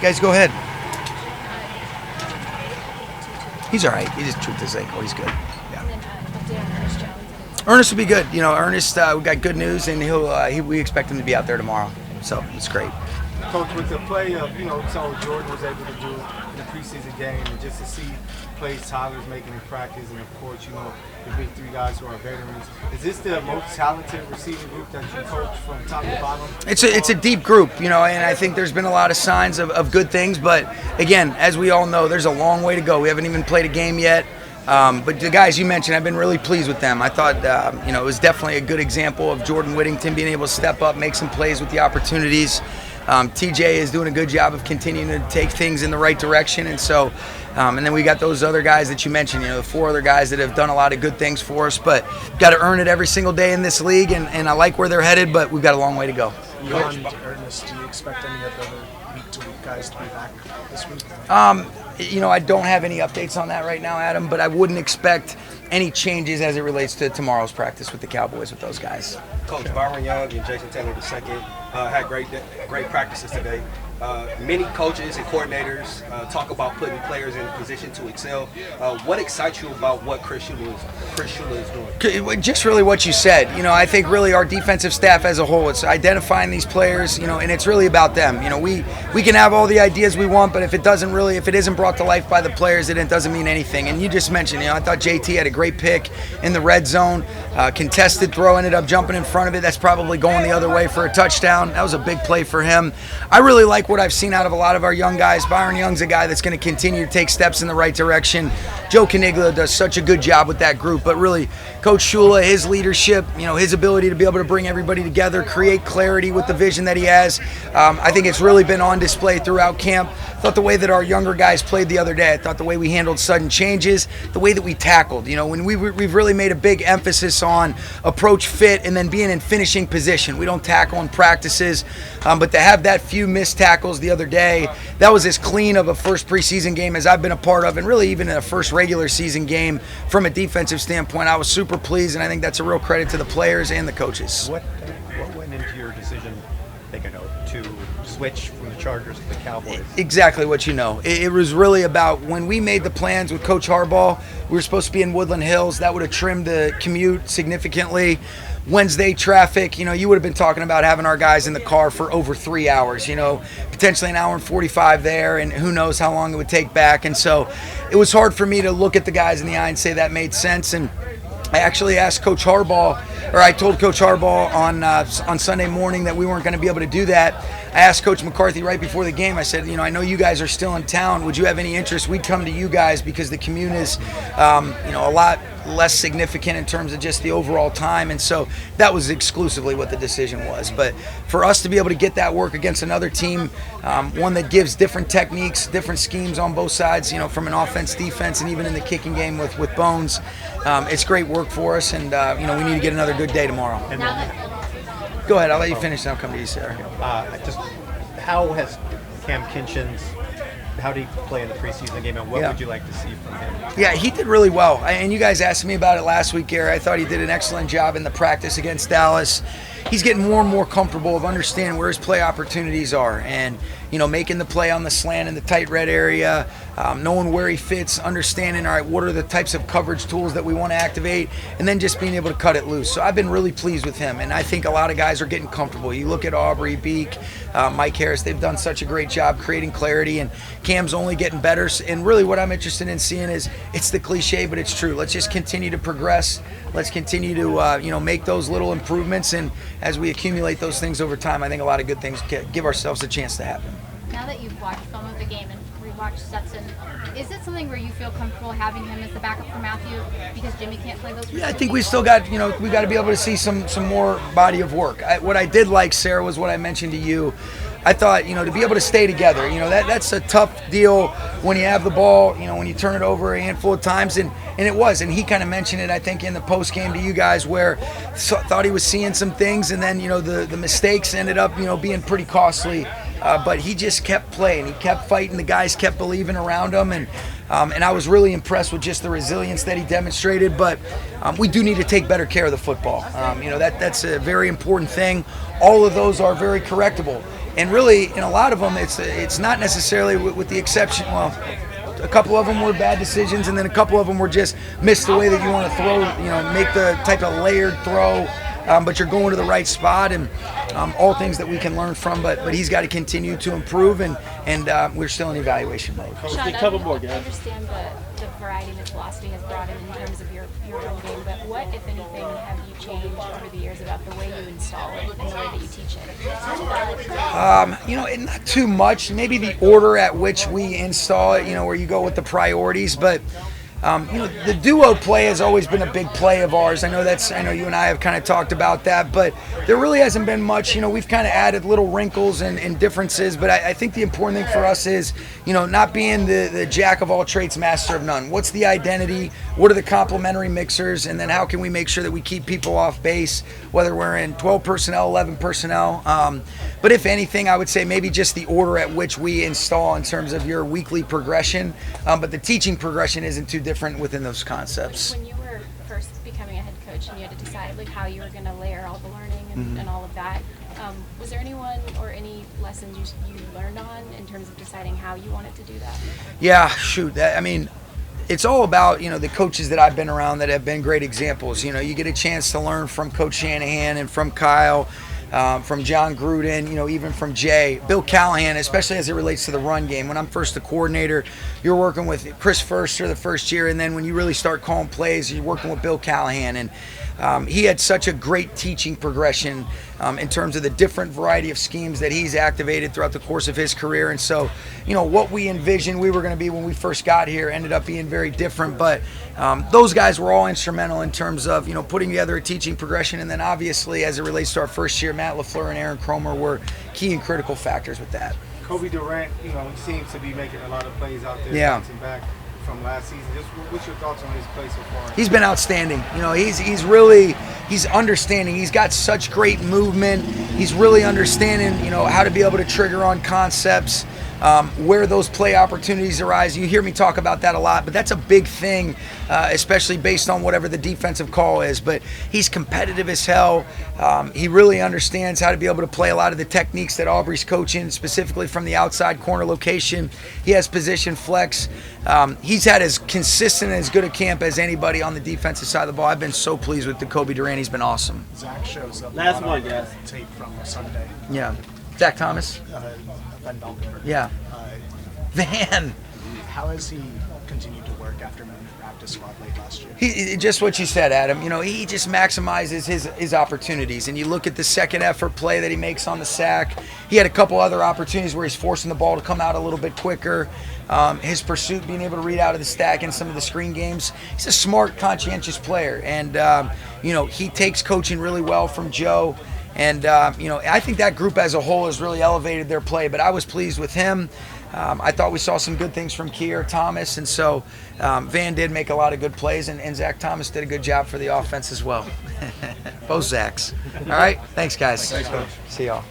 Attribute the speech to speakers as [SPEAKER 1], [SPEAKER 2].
[SPEAKER 1] Guys, go ahead. He's all right. He just tweaked his ankle. He's good. Yeah. Ernest will be good. Ernest, we got good news, and we expect him to be out there tomorrow. So it's great.
[SPEAKER 2] Coach, with the play of, so Jordan was able to do in the preseason game, and just to see plays Tyler's making in practice, and of course, the big three guys who are veterans. Is this the most talented receiving group that you coach from top to bottom?
[SPEAKER 1] It's a deep group, and I think there's been a lot of signs of good things. But again, as we all know, there's a long way to go. We haven't even played a game yet. But the guys you mentioned, I've been really pleased with them. I thought, it was definitely a good example of Jordan Whittington being able to step up, make some plays with the opportunities. TJ is doing a good job of continuing to take things in the right direction. And so, and then we got those other guys that you mentioned, the 4 other guys that have done a lot of good things for us, but got to earn it every single day in this league. And I like where they're headed, but we've got a long way to go.
[SPEAKER 3] Beyond Ernest, do you expect any of the other week-to-week guys to be back this week?
[SPEAKER 1] I don't have any updates on that right now, Adam, but I wouldn't expect any changes as it relates to tomorrow's practice with the Cowboys with those guys.
[SPEAKER 4] Coach Byron Young and Jason Taylor II had great practices today. Many coaches and coordinators talk about putting players in a position to excel. What excites you about what Chris Shula is doing?
[SPEAKER 1] Just really what you said. I think really our defensive staff as a whole, it's identifying these players, and it's really about them. We can have all the ideas we want, but if it isn't brought to life by the players, then it doesn't mean anything. And you just mentioned, I thought JT had a great pick in the red zone. Contested throw, ended up jumping in front of it. That's probably going the other way for a touchdown. That was a big play for him. I really like what I've seen out of a lot of our young guys. Byron Young's a guy that's going to continue to take steps in the right direction. Joe Caniglia does such a good job with that group, but really Coach Shula, his leadership, his ability to be able to bring everybody together, create clarity with the vision that he has, I think it's really been on display throughout camp. I thought the way that our younger guys played the other day, I thought the way we handled sudden changes, the way that we tackled, when we've really made a big emphasis on approach fit and then being in finishing position. We don't tackle in practices, but to have that few missed tackles the other day, that was as clean of a first preseason game as I've been a part of, and really even in a first regular season game from a defensive standpoint. I was super pleased, and I think that's a real credit to the players and the coaches.
[SPEAKER 5] What went into your decision, to switch from the Chargers to the Cowboys?
[SPEAKER 1] Exactly what you know. It was really about when we made the plans with Coach Harbaugh, we were supposed to be in Woodland Hills. That would have trimmed the commute significantly. Wednesday traffic, you would have been talking about having our guys in the car for over 3 hours, potentially an hour and 45 there, and who knows how long it would take back. And so it was hard for me to look at the guys in the eye and say that made sense. And I actually asked Coach Harbaugh, or I told Coach Harbaugh on Sunday morning that we weren't going to be able to do that. I asked Coach McCarthy right before the game, I said, I know you guys are still in town. Would you have any interest? We'd come to you guys because the commute is, a lot less significant in terms of just the overall time. And so that was exclusively what the decision was. But for us to be able to get that work against another team, one that gives different techniques, different schemes on both sides, from an offense, defense, and even in the kicking game with Bones, it's great work for us. And, we need to get another good day tomorrow. Go ahead. I'll let you finish, and I'll come to you, Sarah.
[SPEAKER 5] How has Cam Kinchin's how did he play in the preseason game, and what would you like to see from him?
[SPEAKER 1] Yeah, he did really well. And you guys asked me about it last week, Gary. I thought he did an excellent job in the practice against Dallas. He's getting more and more comfortable of understanding where his play opportunities are and, making the play on the slant in the tight red area, knowing where he fits, understanding, all right, what are the types of coverage tools that we want to activate, and then just being able to cut it loose. So I've been really pleased with him, and I think a lot of guys are getting comfortable. You look at Aubrey, Beak, Mike Harris, they've done such a great job creating clarity, and Cam's only getting better. And really what I'm interested in seeing is, it's the cliche, but it's true. Let's just continue to progress. Let's continue to, make those little improvements, and as we accumulate those things over time, I think a lot of good things give ourselves a chance to happen.
[SPEAKER 6] Now that you've watched film of the game and rewatched Stetson, is it something where you feel comfortable having him as the backup for Matthew because Jimmy can't play those?
[SPEAKER 1] Yeah, I think we still got, we got to be able to see some more body of work. What I did like, Sarah, was what I mentioned to you. I thought, to be able to stay together, that's a tough deal when you have the ball, when you turn it over a handful of times, and it was. And he kind of mentioned it, I think, in the post game to you guys, where thought he was seeing some things, and then, the mistakes ended up, being pretty costly. But he just kept playing. He kept fighting. The guys kept believing around him, and I was really impressed with just the resilience that he demonstrated. But we do need to take better care of the football. That's a very important thing. All of those are very correctable. And really, in a lot of them, it's not necessarily with the exception. Well, a couple of them were bad decisions, and then a couple of them were just missed the way that you want to throw. Make the type of layered throw. But you're going to the right spot, and all things that we can learn from. But he's got to continue to improve, and we're still in evaluation mode.
[SPEAKER 7] Sean, a couple more, guys. I understand
[SPEAKER 6] The variety that philosophy has brought in terms of your run game, but what, if anything, have you changed over the years about the way you install it and the way that you teach it?
[SPEAKER 1] Not too much. Maybe the order at which we install it, where you go with the priorities, but. The duo play has always been a big play of ours. I know you and I have kind of talked about that, but there really hasn't been much. We've kind of added little wrinkles and differences, but I think the important thing for us is, not being the jack of all trades, master of none. What's the identity? What are the complementary mixers? And then how can we make sure that we keep people off base, whether we're in 12 personnel, 11 personnel? But if anything, I would say maybe just the order at which we install in terms of your weekly progression. But the teaching progression isn't too different within those concepts.
[SPEAKER 6] When you were first becoming a head coach and you had to decide how you were going to layer all the learning and all of that, was there anyone or any lessons you learned on in terms of deciding how you wanted to do that?
[SPEAKER 1] Yeah, shoot. It's all about, the coaches that I've been around that have been great examples. You get a chance to learn from Coach Shanahan and from Kyle, from John Gruden, even from Jay. Bill Callahan, especially as it relates to the run game. When I'm first the coordinator, you're working with Chris Furster the first year, and then when you really start calling plays, you're working with Bill Callahan. And he had such a great teaching progression in terms of the different variety of schemes that he's activated throughout the course of his career. And so, what we envisioned we were going to be when we first got here ended up being very different. But those guys were all instrumental in terms of, putting together a teaching progression. And then obviously, as it relates to our first year, Matt LaFleur and Aaron Cromer were key and critical factors with that.
[SPEAKER 2] Kobe Durant, he seems to be making a lot of plays out there, bouncing back from last season. Just what's your thoughts on his play so far?
[SPEAKER 1] He's been outstanding. He's understanding. He's got such great movement. He's really understanding, how to be able to trigger on concepts, where those play opportunities arise. You hear me talk about that a lot, but that's a big thing, especially based on whatever the defensive call is. But he's competitive as hell. He really understands how to be able to play a lot of the techniques that Aubrey's coaching, specifically from the outside corner location. He has position flex. He's had as consistent and as good a camp as anybody on the defensive side of the ball. I've been so pleased with the Kobe Durant. He's been awesome.
[SPEAKER 3] Zach shows up.
[SPEAKER 7] Last one, guys.
[SPEAKER 3] Tape from Sunday.
[SPEAKER 1] Yeah. Zach Thomas?
[SPEAKER 3] Van Valkenburg.
[SPEAKER 1] Yeah. Van.
[SPEAKER 3] How has he continued to work after moving to practice squad late last year?
[SPEAKER 1] He just what you said, Adam. He just maximizes his opportunities. And you look at the second effort play that he makes on the sack. He had a couple other opportunities where he's forcing the ball to come out a little bit quicker. His pursuit, being able to read out of the stack in some of the screen games. He's a smart, conscientious player. And, he takes coaching really well from Joe. And, I think that group as a whole has really elevated their play. But I was pleased with him. I thought we saw some good things from Keir Thomas. And so Van did make a lot of good plays. And Zach Thomas did a good job for the offense as well. Both Zachs. All right. Thanks, guys.
[SPEAKER 2] Thanks, Coach.
[SPEAKER 1] See y'all.